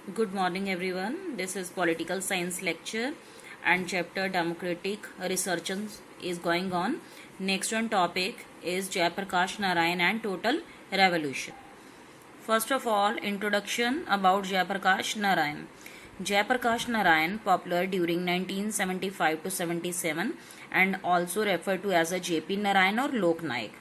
Good morning, everyone. This is political science lecture and chapter democratic research is going on. Next one topic is Jayaprakash Narayan and total revolution. First of all, introduction about Jayaprakash Narayan. Jayaprakash Narayan, popular during 1975 to 77 and also referred to as a JP Narayan or Lok Nayak.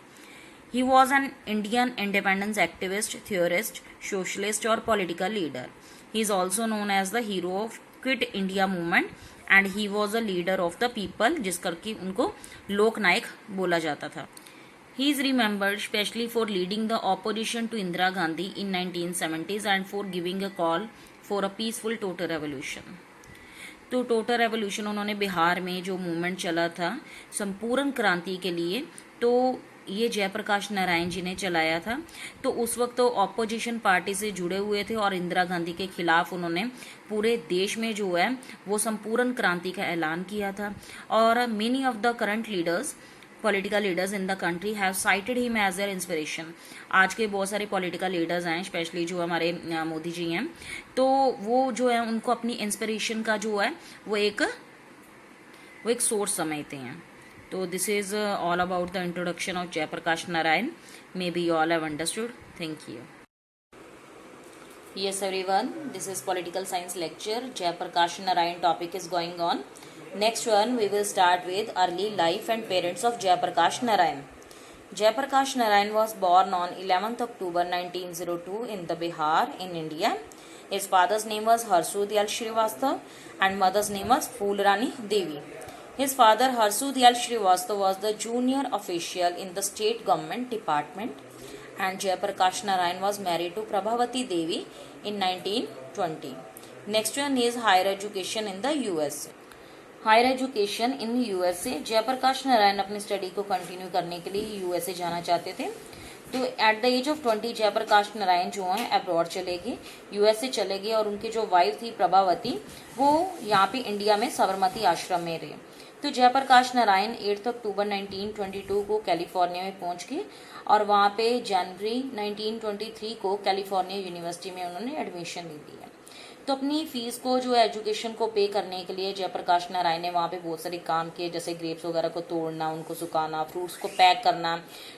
He was an Indian independence activist, theorist, socialist or political leader. He is also known as the hero of Quit India movement and he was a leader of the people जिस करके उनको लोक नायक बोला जाता था. He is remembered especially for leading the opposition to Indira Gandhi in 1970s and for giving a call for a peaceful total revolution. तो total revolution उन्होंने बिहार में जो मूवमेंट चला था संपूर्ण क्रांति के लिए, तो ये जयप्रकाश नारायण जी ने चलाया था. तो उस वक्त तो ऑपोजिशन पार्टी से जुड़े हुए थे और इंदिरा गांधी के खिलाफ उन्होंने पूरे देश में जो है वो संपूर्ण क्रांति का ऐलान किया था. और many of the current leaders political leaders in the country have cited him as their inspiration. आज के बहुत सारे पॉलिटिकल लीडर्स हैं, स्पेशली जो हमारे मोदी जी हैं, तो वो जो है उनको अपनी इंस्पिरेशन का जो है वो एक सोर्स समझते हैं. So this is all about the introduction of Jayaprakash Narayan. Maybe you all have understood. Thank you. Yes everyone, this is political science lecture. Jayaprakash Narayan topic is going on. Next one we will start with early life and parents of Jayaprakash Narayan. Jayaprakash Narayan was born on 11th October 1902 in the Bihar in India. His father's name was Harsu Dayal Srivastava and mother's name was Phoolrani Devi. His father Harsu Dayal Srivastava was the junior official in the state government department and Jayaprakash Narayan was married to Prabhavati Devi in 1920. Next one is higher education in the USA. Higher education in USA. Jayaprakash Narayan अपनी study को continue करने के लिए USA जाना चाहते थे. तो at the age of 20 Jayaprakash Narayan जो हैं अब्रॉड चले गए, यूएसए चले गए और उनकी जो वाइफ थी प्रभावती वो यहाँ पे इंडिया में साबरमती आश्रम में रहे. तो जयप्रकाश नारायण 8 अक्टूबर 1922 को कैलिफोर्निया में पहुंच गए और वहाँ पे जनवरी 1923 को कैलिफोर्निया यूनिवर्सिटी में उन्होंने एडमिशन ले लिया. तो अपनी फीस को जो है एजुकेशन को पे करने के लिए जयप्रकाश नारायण ने वहाँ पे बहुत सारे काम किए, जैसे ग्रेप्स वगैरह को तोड़ना, उनको सुखाना, फ्रूट्स को पैक करना,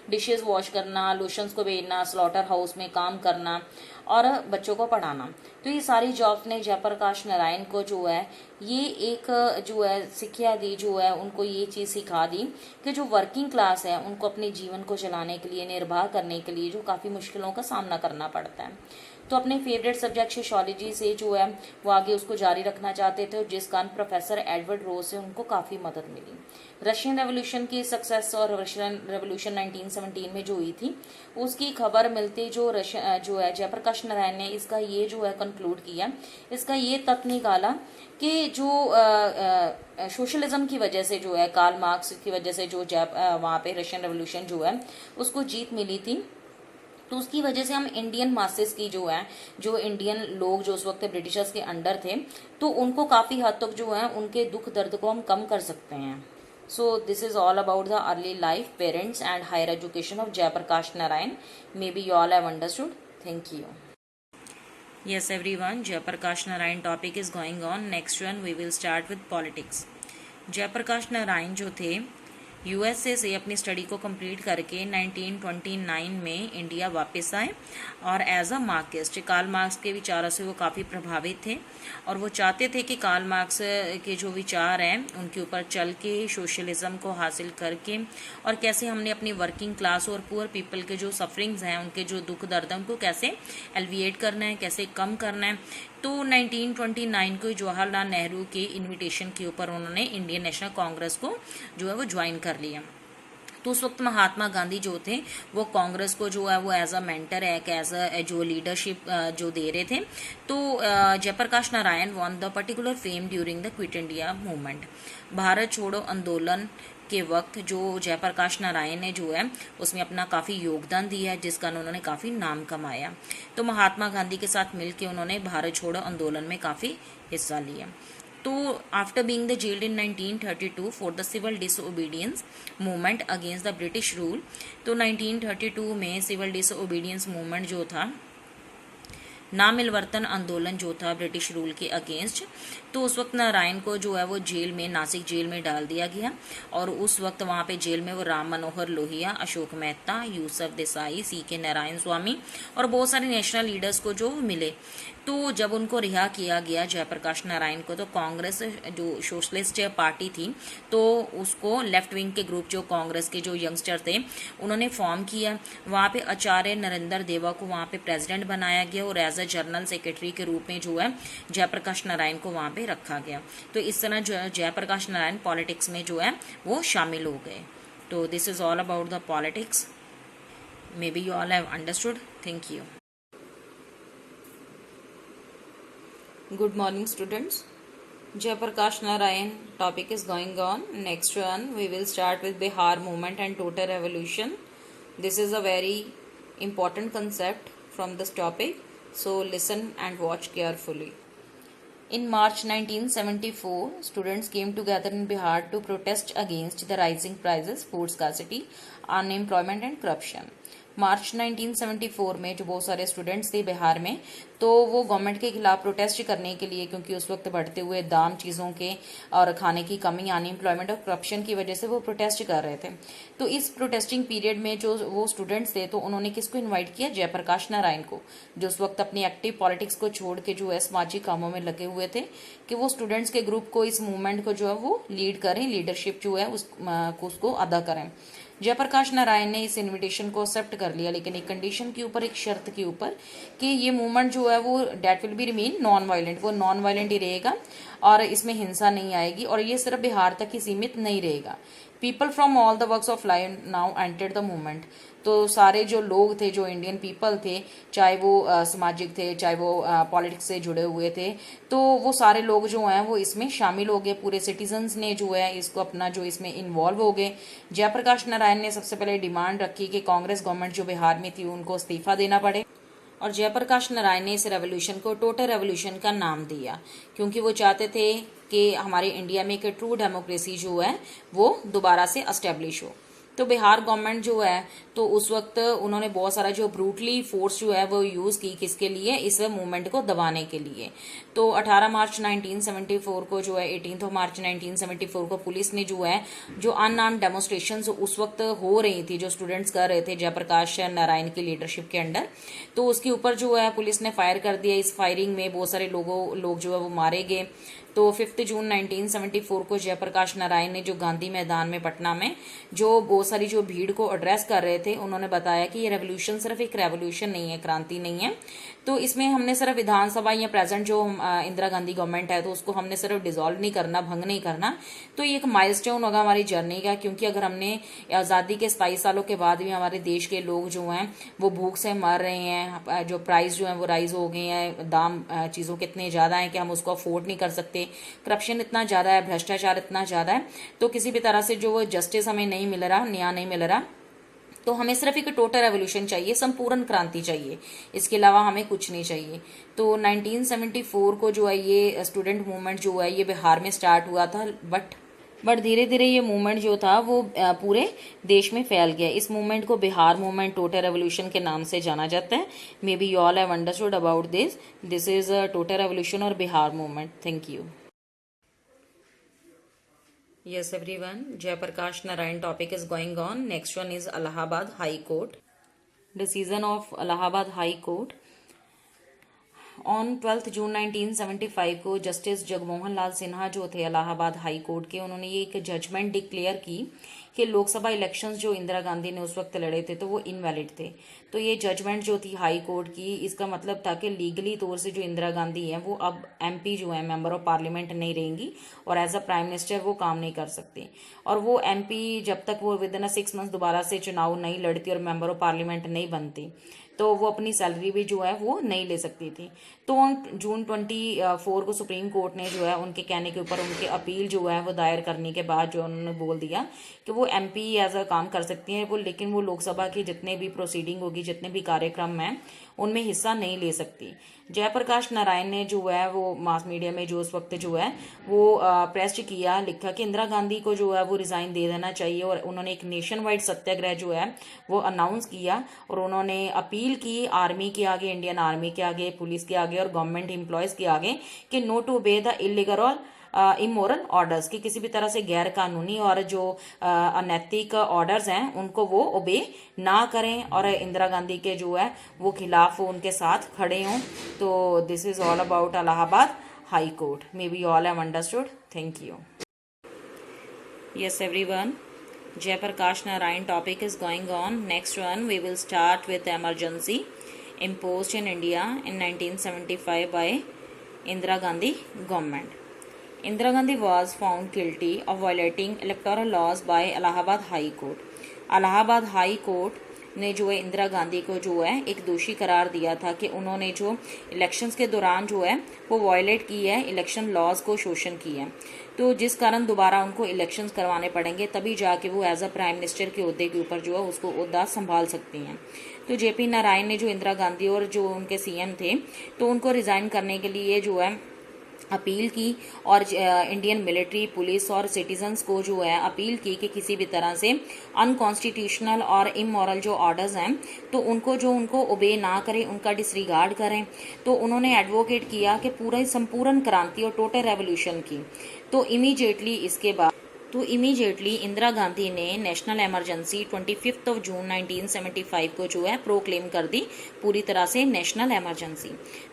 डिशेस वॉश करना, लोशंस को भेजना, स्लॉटर हाउस में काम करना और बच्चों को पढ़ाना. तो ये सारी जॉब्स ने जयप्रकाश नारायण को जो है ये एक जो है शिक्षा दी, जो है उनको ये चीज़ सिखा दी कि जो वर्किंग क्लास है उनको अपने जीवन को चलाने के लिए, निर्वाह करने के लिए जो काफ़ी मुश्किलों का सामना करना पड़ता है. तो अपने फेवरेट सब्जेक्ट सोशियोलॉजी से जो है वो आगे उसको जारी रखना चाहते थे, जिस कारण प्रोफेसर एडवर्ड रोज से उनको काफ़ी मदद मिली. रशियन रेवोल्यूशन की सक्सेस और रशियन रेवोल्यूशन 1917 में जो हुई थी उसकी खबर मिलते जो है जयप्रकाश नारायण ने इसका ये जो है कंक्लूड किया, इसका ये तक निकाला कि जो सोशलिज्म की वजह से जो है कार्ल मार्क्स की वजह से जो वहाँ पे रशियन रेवोल्यूशन जो है उसको जीत मिली थी. तो उसकी वजह से हम इंडियन मासेस की जो है, जो इंडियन लोग जो उस वक्त ब्रिटिशर्स के अंडर थे, तो उनको काफ़ी हद तक जो है उनके दुख दर्द को हम कम कर सकते हैं. So this is all about the early life, parents and higher education of Jayaprakash Narayan. May be you all have understood. Thank you. Yes everyone, Jayaprakash Narayan topic is going on. Next one we will start with politics. Jayaprakash Narayan जो थे USA से अपनी study को complete करके 1929 में India वापस आए और as a Marxist Karl Marx के विचारों से वो काफ़ी प्रभावित थे और वो चाहते थे कि कार्ल मार्क्स के जो विचार हैं उनके ऊपर चल के सोशलिज्म को हासिल करके और कैसे हमने अपनी वर्किंग क्लास और पुअर पीपल के जो सफरिंग्स हैं, उनके जो दुख दर्द हैं उनको कैसे एलिविएट करना है, कैसे कम करना है. तो 1929 को जवाहरलाल नेहरू के इनविटेशन के ऊपर उन्होंने इंडियन नेशनल कांग्रेस को जो है वो ज्वाइन कर लिया. तो उस वक्त महात्मा गांधी जो थे वो कांग्रेस को जो है वो एज अ मेंटर है, एज अ जो लीडरशिप जो दे रहे थे. तो Jayaprakash Narayan won the particular fame during the Quit India movement. Bharat छोड़ो आंदोलन के वक्त जो जयप्रकाश नारायण ने जो है उसमें अपना काफ़ी योगदान दिया है, जिस कारण उन्होंने काफ़ी नाम कमाया. तो महात्मा गांधी के साथ मिलकर उन्होंने भारत छोड़ो आंदोलन में काफ़ी हिस्सा लिया. तो after being the jailed in 1932 for the civil disobedience movement against the British rule. तो 1932 में सिविल डिसओबीडियंस मूवमेंट जो था ना मिलवर्तन आंदोलन जो था ब्रिटिश रूल के अगेंस्ट, तो उस वक्त नारायण को जो है वो जेल में, नासिक जेल में डाल दिया गया। और उस वक्त वहाँ पे जेल में वो राम मनोहर लोहिया, अशोक मेहता, यूसुफ देसाई, CK नारायण स्वामी और बहुत सारे नेशनल लीडर्स को जो मिले। तो जब उनको रिहा किया गया जयप्रकाश नारायण को, तो कांग्रेस जो सोशलिस्ट पार्टी थी, तो उसको लेफ्ट विंग के ग्रुप जो कांग्रेस के जो यंगस्टर थे उन्होंने फॉर्म किया। वहाँ पे आचार्य नरेंद्र देवा को वहाँ पे प्रेसिडेंट बनाया गया और एज अ जनरल सेक्रेटरी के रूप में जो है जयप्रकाश नारायण को वहाँ पे रखा गया। तो इस तरह जो जयप्रकाश नारायण पॉलिटिक्स में जो है वो शामिल हो गए। तो this is all about the politics. May be you all have understood. Thank you. Good morning, students. Jayaprakash Narayan topic is going on. Next one, we will start with Bihar movement and total revolution. This is a very important concept from this topic. So listen and watch carefully. In March 1974, students came together in Bihar to protest against the rising prices, food scarcity, unemployment and corruption. मार्च 1974 में जो बहुत सारे students थे बिहार में, तो वो government के खिलाफ प्रोटेस्ट करने के लिए, क्योंकि उस वक्त बढ़ते हुए दाम चीज़ों के और खाने की कमी, अनएम्प्लॉयमेंट और करप्शन की वजह से वो प्रोटेस्ट कर रहे थे। तो इस प्रोटेस्टिंग पीरियड में जो वो स्टूडेंट्स थे, तो उन्होंने किसको इन्वाइट किया? जयप्रकाश नारायण को, जो उस वक्त अपनी एक्टिव पॉलिटिक्स को छोड़ के जो है सामाजिक कामों में लगे हुए थे, कि वो स्टूडेंट्स के ग्रुप को, इस मूवमेंट को जो है वो लीड करें, लीडरशिप जो है उसको अदा करें। जयप्रकाश नारायण ने इस इनविटेशन को एक्सेप्ट कर लिया, लेकिन एक कंडीशन के ऊपर, एक शर्त के ऊपर, कि ये मूवमेंट जो है वो that will be remain non violent, वो नॉन वायलेंट ही रहेगा और इसमें हिंसा नहीं आएगी और ये सिर्फ बिहार तक ही सीमित नहीं रहेगा। People from all the works of life now entered the movement. तो सारे जो लोग थे, जो इंडियन पीपल थे, चाहे वो सामाजिक थे, चाहे वो पॉलिटिक्स से जुड़े हुए थे, तो वो सारे लोग जो हैं वो इसमें शामिल हो गए। पूरे सिटीजन्स ने जो है इसको अपना जो इसमें इन्वॉल्व हो गए। जयप्रकाश नारायण ने सबसे पहले डिमांड रखी कि कांग्रेस गवर्नमेंट जो बिहार में थी उनको इस्तीफा देना पड़े, और जयप्रकाश नारायण ने इस रेवोल्यूशन को टोटल रेवोल्यूशन का नाम दिया, क्योंकि वो चाहते थे कि हमारे इंडिया में एक ट्रू डेमोक्रेसी जो है वो दोबारा से एस्टेब्लिश हो। तो बिहार गवर्नमेंट जो है, तो उस वक्त उन्होंने बहुत सारा जो ब्रूटली फोर्स जो है वो यूज की, किसके लिए? इस मूवमेंट को दबाने के लिए। तो 18 मार्च 1974 को जो है, 18 मार्च 1974 को पुलिस ने जो है, जो अनआर्म्ड डेमोन्स्ट्रेशंस उस वक्त हो रही थी, जो स्टूडेंट्स कर रहे थे जयप्रकाश नारायण की लीडरशिप के अंडर, तो उसके ऊपर जो है पुलिस ने फायर कर दिया। इस फायरिंग में बहुत सारे लोग जो है वो मारे गए। तो 5 जून 1974 को जयप्रकाश नारायण ने जो गांधी मैदान में पटना में जो बहुत सारी जो भीड़ को एड्रेस कर रहे थे, उन्होंने बताया कि ये रेवोल्यूशन सिर्फ एक रेवोल्यूशन नहीं है, क्रांति नहीं है। तो इसमें हमने सिर्फ विधानसभा या प्रेजेंट जो इंदिरा गांधी गवर्नमेंट है, तो उसको हमने सिर्फ डिसॉल्व नहीं करना, भंग नहीं करना। तो ये एक माइलस्टोन होगा हमारी जर्नी का, क्योंकि अगर हमने आज़ादी के 27 सालों के बाद भी हमारे देश के लोग जो हैं वो भूख से मर रहे हैं, जो प्राइस जो है वो राइज हो गए हैं, दाम चीज़ों के इतने ज़्यादा हैं कि हम उसको अफोर्ड नहीं कर सकते, करप्शन इतना ज़्यादा है, भ्रष्टाचार इतना ज़्यादा है, तो किसी भी तरह से जो जस्टिस हमें नहीं मिल रहा, न्याय नहीं मिल रहा, तो हमें सिर्फ एक टोटल रेवोल्यूशन चाहिए, संपूर्ण क्रांति चाहिए, इसके अलावा हमें कुछ नहीं चाहिए। तो 1974 को जो है ये स्टूडेंट मूवमेंट जो है ये बिहार में स्टार्ट हुआ था, बट धीरे धीरे ये मूवमेंट जो था वो पूरे देश में फैल गया। इस मूवमेंट को बिहार मूवमेंट, टोटल रेवोल्यूशन के नाम से जाना जाता है। May B you all have understood about this is total revolution और Bihar movement. Thank you. Yes, everyone. Jayaprakash Narayan topic is going on. Next one is Allahabad High Court. Decision of Allahabad High Court. On 12 जून 1975 को justice Jagmohan लाल सिन्हा जो थे Allahabad high court के, उन्होंने ये एक judgement declare की कि लोकसभा इलेक्शंस जो इंदिरा गांधी ने उस वक्त लड़े थे तो वो इनवैलिड थे। तो ये जजमेंट जो थी हाई कोर्ट की, इसका मतलब था कि लीगली तौर से जो इंदिरा गांधी है वो अब MP जो है, मेंबर ऑफ पार्लियामेंट नहीं रहेंगी और एज अ प्राइम मिनिस्टर वो काम नहीं कर सकती। और वो MP जब तक वो विद इन 6 मंथ दोबारा से चुनाव नहीं लड़ती और मेंबर ऑफ पार्लियामेंट नहीं बनती, तो वो अपनी सैलरी भी जो है वो नहीं ले सकती थी। तो जून 24 को सुप्रीम कोर्ट ने जो है उनके कहने के ऊपर उनके अपील जो है वो दायर करने के बाद जो उन्होंने बोल दिया कि वो MP एज अ काम कर सकती हैं वो, लेकिन वो लोकसभा की जितने भी प्रोसीडिंग होगी, जितने भी कार्यक्रम हैं, उनमें हिस्सा नहीं ले सकती। जयप्रकाश नारायण ने जो है वो मास मीडिया में जो उस वक्त जो है वो प्रेस किया, लिखा कि इंदिरा गांधी को जो है वो रिजाइन दे देना चाहिए, और उन्होंने एक नेशन वाइड सत्याग्रह जो है वो अनाउंस किया और उन्होंने अपील अपील की आर्मी के आगे, इंडियन आर्मी के आगे, पुलिस के आगे और गवर्नमेंट एम्प्लॉयज के आगे कि no to obey the illegal और इमोरल ऑर्डर्स, कि किसी भी तरह से गैर कानूनी और जो अनैतिक ऑर्डर्स हैं उनको वो ओबे ना करें और इंदिरा गांधी के जो है वो खिलाफ वो उनके साथ खड़े हों। तो this is all about Allahabad high court. May be all have understood. Thank you. Yes, everyone. Jayaprakash Narayan topic is going on. Next one, we will start with the emergency imposed in India in 1975 by Indira Gandhi government. Indira Gandhi was found guilty of violating electoral laws by Allahabad High Court. Allahabad High Court ने जो है इंदिरा गांधी को जो है एक दोषी करार दिया था कि उन्होंने जो इलेक्शंस के दौरान जो है वो वायलेट की है, इलेक्शन लॉज को शोषण की है, तो जिस कारण दोबारा उनको इलेक्शंस करवाने पड़ेंगे, तभी जाके वो एज अ प्राइम मिनिस्टर के ओहदे के ऊपर जो है उसको ओहदा संभाल सकती हैं। तो जेपी नारायण ने जो इंदिरा गांधी और जो उनके सीएम थे तो उनको रिजाइन करने के लिए जो है अपील की और इंडियन मिलिट्री, पुलिस और सिटीजन्स को जो है अपील की कि किसी भी तरह से अनकॉन्स्टिट्यूशनल और इमोरल जो ऑर्डर्स हैं तो उनको ओबे ना करें, उनका डिसरिगार्ड करें। तो उन्होंने एडवोकेट किया कि पूरा संपूर्ण क्रांति और टोटल रेवोल्यूशन की। तो इमीडिएटली इंदिरा गांधी ने नेशनल इमरजेंसी 25 जून 1975 को जो है प्रोक्लेम कर दी पूरी तरह से नेशनल इमरजेंसी।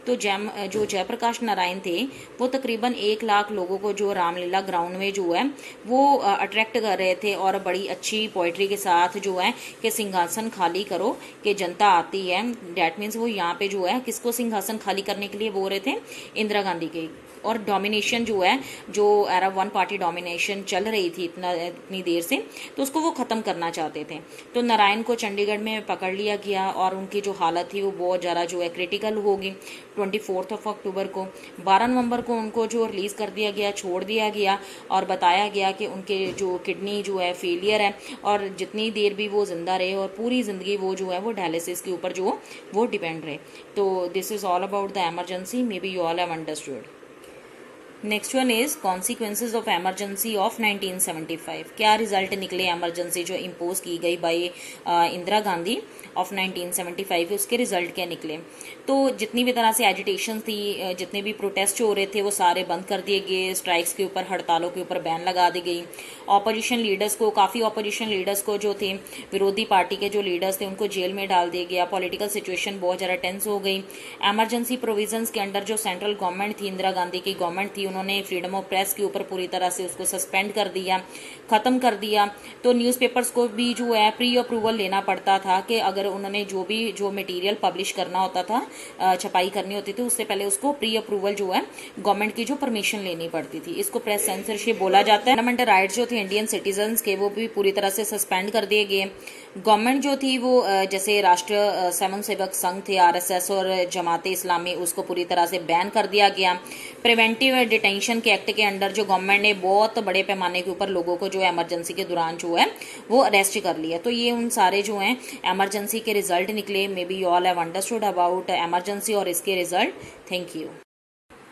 तो जो जयप्रकाश नारायण थे वो तकरीबन 1 लाख लोगों को जो रामलीला ग्राउंड में जो है वो अट्रैक्ट कर रहे थे और बड़ी अच्छी पोइट्री के साथ जो है कि सिंहासन खाली करो कि जनता आती है। डैट मीन्स वो यहाँ पे जो है किसको सिंहासन खाली करने के लिए बोल रहे थे, इंदिरा गांधी के। और डोमिनेशन जो है, जो एरा वन पार्टी डोमिनेशन चल रही थी इतनी देर से, तो उसको वो ख़त्म करना चाहते थे। तो नारायण को चंडीगढ़ में पकड़ लिया गया और उनकी जो हालत थी वो बहुत ज़्यादा जो है क्रिटिकल होगी। 24 अक्टूबर को 12 नवंबर को उनको जो रिलीज़ कर दिया गया, छोड़ दिया गया और बताया गया कि उनके जो किडनी जो है फेलियर है और जितनी देर भी वो जिंदा रहे और पूरी ज़िंदगी वो जो है वो डायलिसिस के ऊपर जो वो डिपेंड रहे। तो this is all about the emergency. May be you all have understood. Next one is consequences of emergency of 1975। क्या रिजल्ट निकले एमरजेंसी जो इम्पोज की गई बाई इंदिरा गांधी ऑफ 1975, उसके रिजल्ट क्या निकले? तो जितनी भी तरह से एजिटेशन थी, जितने भी प्रोटेस्ट हो रहे थे वो सारे बंद कर दिए गए। स्ट्राइक्स के ऊपर, हड़तालों के ऊपर बैन लगा दी गई। काफ़ी ऑपोजिशन लीडर्स को जो थे, विरोधी पार्टी के जो लीडर्स थे, उनको जेल में डाल दिया गया। पॉलिटिकल सिचुएशन बहुत ज़्यादा टेंस हो गई। एमरजेंसी प्रोविजंस के अंडर जो सेंट्रल गवर्नमेंट थी, इंदिरा गांधी की गवर्नमेंट थी, उन्होंने फ्रीडम ऑफ प्रेस के ऊपर पूरी तरह से उसको सस्पेंड कर दिया, ख़त्म कर दिया। तो न्यूज़पेपर्स को भी जो है प्री अप्रूवल लेना पड़ता था कि अगर उन्होंने जो मटेरियल पब्लिश करना होता था, छपाई करनी होती थी, उससे पहले उसको प्री अप्रूवल जो है गवर्नमेंट की जो परमिशन लेनी पड़ती थी। इसको प्रेस सेंसरशिप बोला जाता है। फंडामेंटल राइट्स जो थे इंडियन सिटीजन्स के वो भी पूरी तरह से सस्पेंड कर दिए गए। गवर्नमेंट जो थी वो जैसे राष्ट्रीय स्वयं सेवक संघ थे, आरएसएस और जमाते इस्लामी, उसको पूरी तरह से बैन कर दिया गया। प्रिवेंटिव डिटेंशन के एक्ट के अंडर जो गवर्नमेंट ने बहुत बड़े पैमाने के ऊपर लोगों को जो इमरजेंसी के दौरान जो है वो अरेस्ट कर लिया। तो ये उन सारे जो हैं इमरजेंसी के रिजल्ट निकले। May be you all have understood about emergency और इसके result. Thank you.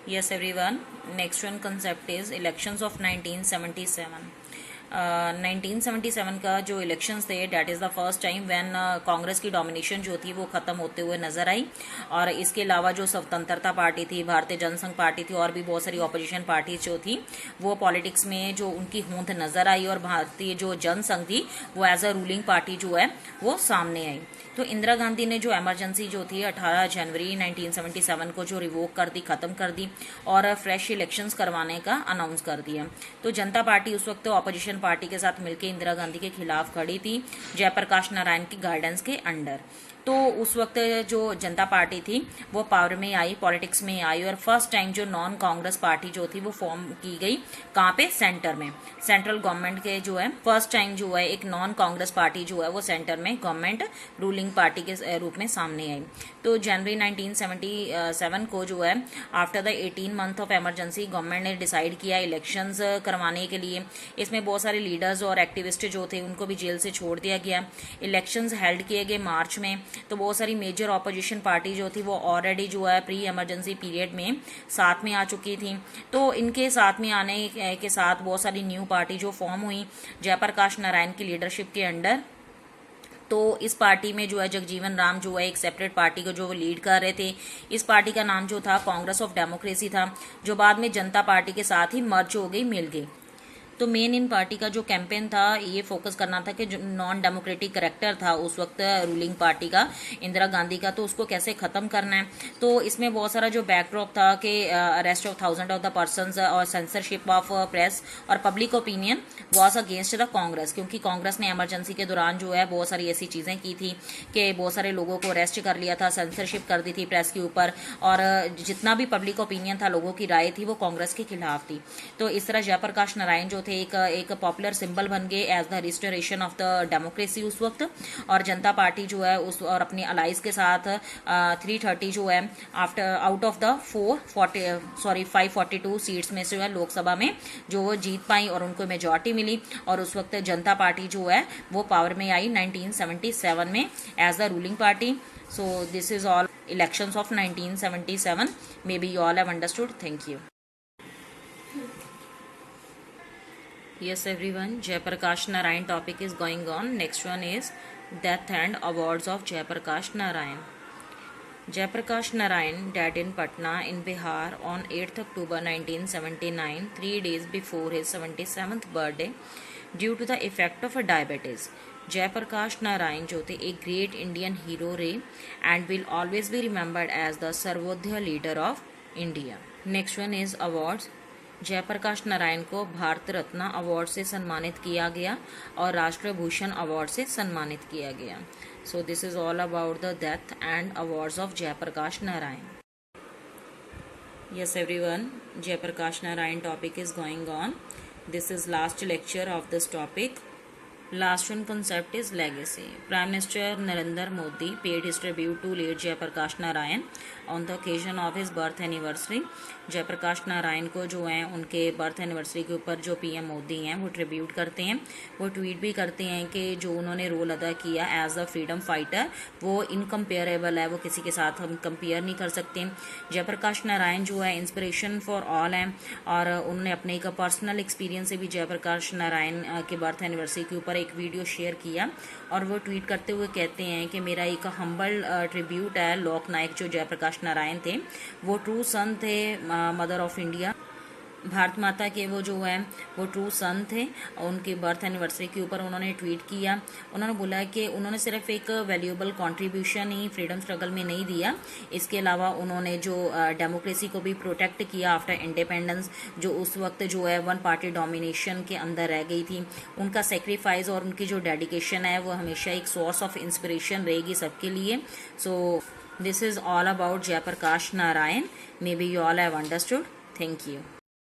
Yes everyone, next one concept is elections of 1977. 1977 का जो इलेक्शंस थे, that is the first time when Congress की डोमिनेशन जो थी वो ख़त्म होते हुए नजर आई। और इसके अलावा जो स्वतंत्रता पार्टी थी, भारतीय जनसंघ पार्टी थी और भी बहुत सारी ऑपोजिशन पार्टीज जो थी वो पॉलिटिक्स में जो उनकी होंद नजर आई और भारतीय जो जनसंघ थी वो एज अ रूलिंग पार्टी जो है वो सामने आई। तो इंदिरा गांधी ने जो इमरजेंसी जो थी 18 जनवरी 1977 को जो रिवोक कर दी, ख़त्म कर दी और फ्रेश इलेक्शंस करवाने का अनाउंस कर दिया। तो जनता पार्टी उस वक्त ऑपोजिशन पार्टी के साथ मिलकर इंदिरा गांधी के खिलाफ खड़ी थी, जयप्रकाश नारायण की गाइडेंस के अंडर। तो उस वक्त जो जनता पार्टी थी वो पावर में आई, पॉलिटिक्स में आई और फर्स्ट टाइम जो नॉन कांग्रेस पार्टी जो थी वो फॉर्म की गई। कहाँ पे? सेंटर में, सेंट्रल गवर्नमेंट के जो है फर्स्ट टाइम जो है एक नॉन कांग्रेस पार्टी जो है वो सेंटर में गवर्नमेंट रूलिंग पार्टी के रूप में सामने आई। तो जनवरी 1977 को जो है after the 18 month of emergency government ने डिसाइड किया इलेक्शंस करवाने के लिए। इसमें बहुत सारे लीडर्स और एक्टिविस्ट जो थे उनको भी जेल से छोड़ दिया गया। इलेक्शंस हेल्ड किए गए मार्च में। तो बहुत सारी मेजर ऑपोजिशन पार्टी जो थी वो ऑलरेडी जो है प्री इमरजेंसी पीरियड में साथ में आ चुकी थी। तो इनके साथ में आने के साथ बहुत सारी न्यू पार्टी जो फॉर्म हुई जयप्रकाश नारायण की लीडरशिप के अंडर। तो इस पार्टी में जो है जगजीवन राम जो है एक सेपरेट पार्टी को जो लीड कर रहे थे। इस पार्टी का नाम जो था कांग्रेस ऑफ डेमोक्रेसी था, जो बाद में जनता पार्टी के साथ ही मर्ज हो गई, मिल गई। तो मेन इन पार्टी का जो कैंपेन था ये फोकस करना था कि जो नॉन डेमोक्रेटिक करेक्टर था उस वक्त रूलिंग पार्टी का, इंदिरा गांधी का, तो उसको कैसे ख़त्म करना है। तो इसमें बहुत सारा जो बैकड्रॉप था कि arrest of thousand of the persons और सेंसरशिप ऑफ प्रेस और public opinion was against the Congress, क्योंकि कांग्रेस ने इमरजेंसी के दौरान जो है बहुत सारी ऐसी चीज़ें की थी कि बहुत सारे लोगों को अरेस्ट कर लिया था, सेंसरशिप कर दी थी प्रेस के ऊपर, और जितना भी पब्लिक ओपिनियन था, लोगों की राय थी, वो कांग्रेस के खिलाफ थी। तो इस तरह जयप्रकाश नारायण जो थे एक पॉपुलर सिंबल बन गए as the restoration of the democracy उस वक्त। और जनता पार्टी जो है उस और अपने अलाइज के साथ 330 जो है after out of the 542 seats में से जो है लोकसभा में जो वो जीत पाई और उनको मेजॉरिटी मिली। और उस वक्त जनता पार्टी जो है वो पावर में आई 1977 में as the ruling party. So this is all elections of 1977. Maybe you all have understood. Thank you. Yes everyone, Jayaprakash Narayan topic is going on. Next one is death and awards of Jayaprakash Narayan. Jayaprakash Narayan died in Patna in Bihar on 8th October 1979, 3 days before his 77th birthday, due to the effect of a diabetes. Jayaprakash Narayan जो थे एक great Indian hero रहे and will always be remembered as the Sarvodaya leader of India. Next one is awards. Jayaprakash Narayan को Bharat Ratna award से सम्मानित किया गया और राष्ट्रभूषण अवार्ड से सम्मानित किया गया। So this is all about the death and awards of Jayaprakash Narayan. Yes everyone, Jayaprakash Narayan topic is going on. This is last lecture of this topic. Last one concept is legacy. Prime Minister Narendra Modi paid his tribute to late Jayaprakash Narayan on the occasion of his birth anniversary. Jayaprakash Narayan को जो है उनके birth anniversary के ऊपर जो PM Modi हैं वो tribute करते हैं, वो ट्वीट भी करते हैं कि जो उन्होंने रोल अदा किया एज अ फ्रीडम फाइटर वो इनकम्पेरेबल है, वो किसी के साथ हम कंपेयर नहीं कर सकते। जयप्रकाश नारायण जो है इंस्पिरेशन फॉर ऑल हैं और उन्होंने अपने एक पर्सनल एक्सपीरियंस से भी जयप्रकाश नारायण के बर्थ एनिवर्सरी के ऊपर एक वीडियो शेयर किया और वो ट्वीट करते हुए कहते हैं कि मेरा एक हम्बल ट्रिब्यूट है लोक नायक जो जयप्रकाश नारायण थे, वो ट्रू सन थे मदर ऑफ इंडिया, भारत माता के वो जो है वो ट्रू सन थे। उनके बर्थ एनिवर्सरी के ऊपर उन्होंने ट्वीट किया, उन्होंने बोला कि उन्होंने सिर्फ एक वैल्यूएबल कंट्रीब्यूशन ही फ्रीडम स्ट्रगल में नहीं दिया, इसके अलावा उन्होंने जो डेमोक्रेसी को भी प्रोटेक्ट किया आफ्टर इंडिपेंडेंस, जो उस वक्त जो है वन पार्टी डोमिनेशन के अंदर रह गई थी। उनका सेक्रीफाइस और उनकी जो डेडिकेशन है वो हमेशा एक सोर्स ऑफ इंस्पिरेशन रहेगी सबके लिए। So this is all about Jayaprakash Narayan. May be you all have understood. Thank you.